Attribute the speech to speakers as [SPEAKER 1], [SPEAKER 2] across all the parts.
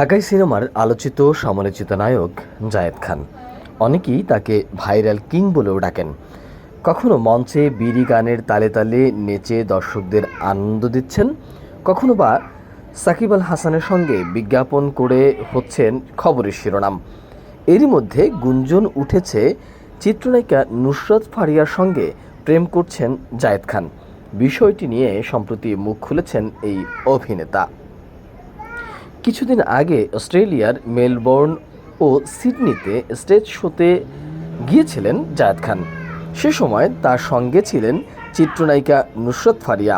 [SPEAKER 1] ঢাকাই সিনেমার আলোচিত সমালোচিত নায়ক জায়েদ খান। অনেকেই তাকে ভাইরাল কিং বলেও ডাকেন। কখনো মঞ্চে বিড়ি গানের তালে তালে নেচে দর্শকদের আনন্দ দিচ্ছেন, কখনো বা সাকিব আল হাসানের সঙ্গে বিজ্ঞাপন করে হচ্ছেন খবরের শিরোনাম। এরই মধ্যে গুঞ্জন উঠেছে চিত্রনায়িকা নুসরাত ফারিয়ার সঙ্গে প্রেম করছেন জায়েদ খান। বিষয়টি নিয়ে সম্প্রতি মুখ খুলেছেন এই অভিনেতা। কিছুদিন আগে অস্ট্রেলিয়ার মেলবোর্ন ও সিডনিতে স্টেজ শোতে গিয়েছিলেন জায়েদ খান। সে সময় তার সঙ্গে ছিলেন চিত্রনায়িকা নুসরাত ফারিয়া।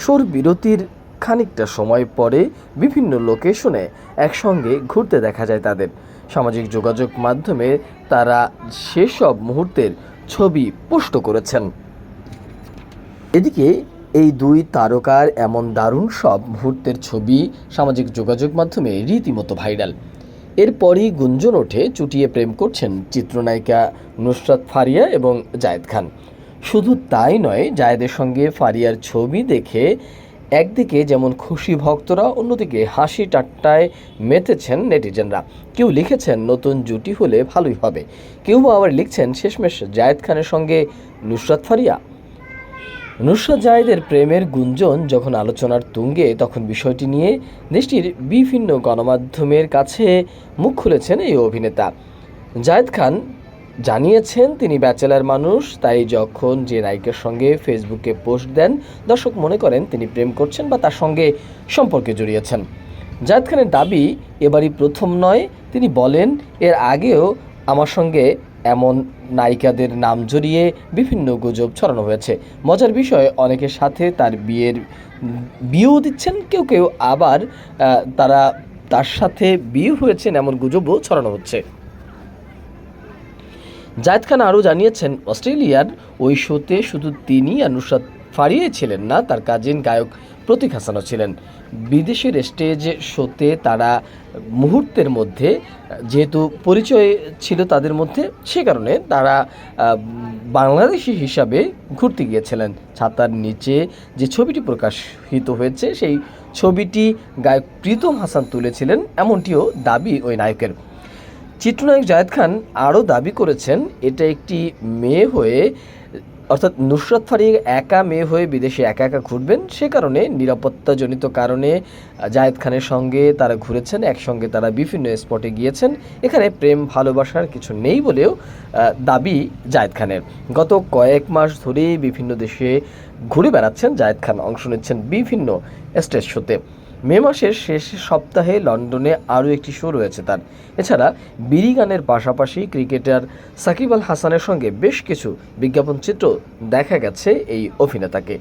[SPEAKER 1] শোর বিরতির খানিকটা সময় পরে বিভিন্ন লোকেশনে একসঙ্গে ঘুরতে দেখা যায় তাদের। সামাজিক যোগাযোগ মাধ্যমে তারা সেসব মুহূর্তের ছবি পোস্ট করেছেন। এদিকে এই দুই তারকার এমন দারুণ সব মুহূর্তের ছবি সামাজিক যোগাযোগ মাধ্যমে রীতিমতো ভাইরাল। এরপরই গুঞ্জন ওঠে চুটিয়ে প্রেম করছেন চিত্রনায়িকা নুসরাত ফারিয়া এবং জায়েদ খান। শুধু তাই নয়, জায়েদের সঙ্গে ফারিয়ার ছবি দেখে একদিকে যেমন খুশি ভক্তরা, অন্যদিকে হাসি ঠাট্টায় মেতেছেন নেটিজেনরা। কেউ লিখেছেন নতুন জুটি হলে ভালোই হবে, কেউ আবার লিখছেন শেষমেশ জায়েদ খানের সঙ্গে নুসরাত ফারিয়া। নুসরাত জায়েদের প্রেমের গুঞ্জন যখন আলোচনার তুঙ্গে, তখন বিষয়টি নিয়ে দেশটির বিভিন্ন গণমাধ্যমের কাছে মুখ খুলেছেন এই অভিনেতা। জায়েদ খান জানিয়েছেন তিনি ব্যাচেলার মানুষ, তাই যখন যে নায়িকার সঙ্গে ফেসবুকে পোস্ট দেন দর্শক মনে করেন তিনি প্রেম করছেন বা তার সঙ্গে সম্পর্কে জড়িয়েছেন। জায়েদ খানের দাবি এবারই প্রথম নয়। তিনি বলেন, এর আগেও আমার সঙ্গে এমন নায়িকাদের নাম জড়িয়ে বিভিন্ন গুজব ছড়ানো হয়েছে। মজার বিষয়, অনেকের সাথে তার বিয়েও দিচ্ছেন, কেউ কেউ আবার তার সাথে বিয়ে হয়েছেন এমন গুজবও ছড়ানো হচ্ছে। জায়েদ খান আরও জানিয়েছেন, অস্ট্রেলিয়ার ওই শোতে শুধু তিনি আর নুসরাত ফারিয়াই ছিলেন না, তার কাজিন গায়ক প্রতীক হাসানও ছিলেন। বিদেশের স্টেজ শোতে তারা মুহূর্তের মধ্যে যেহেতু পরিচয় ছিল তাদের মধ্যে, সে কারণে তারা বাংলাদেশি হিসাবে ঘুরতে গিয়েছিলেন। ছাতার নিচে যে ছবিটি প্রকাশিত হয়েছে সেই ছবিটি গায়ক প্রীতম হাসান তুলেছিলেন, এমনটিও দাবি ওই নায়কের। চিত্রনায়ক জায়েদ খান আরও দাবি করেছেন, এটা একটি মেয়ে হয়ে, অর্থাৎ নুসরাত ফারিয়া একা মেয়ে হয়ে বিদেশে একা একা ঘুরবেন, সে কারণে নিরাপত্তাজনিত কারণে জায়েদ খানের সঙ্গে তারা ঘুরেছেন, একসঙ্গে তারা বিভিন্ন স্পটে গিয়েছেন। এখানে প্রেম ভালোবাসার কিছু নেই বলেও দাবি জায়েদ খানের। গত কয়েক মাস ধরেই বিভিন্ন দেশে ঘুরে বেড়াচ্ছেন জায়েদ খান, অংশ নিচ্ছেন বিভিন্ন স্টেজ শোতে। মে মাসের শেষ সপ্তাহে লন্ডনে আরও একটি শো রয়েছে তার। এছাড়া বিড়ি গানের পাশাপাশি ক্রিকেটার সাকিব আল হাসানের সঙ্গে বেশ কিছু বিজ্ঞাপন চিত্র দেখা গেছে এই অভিনেতাকে।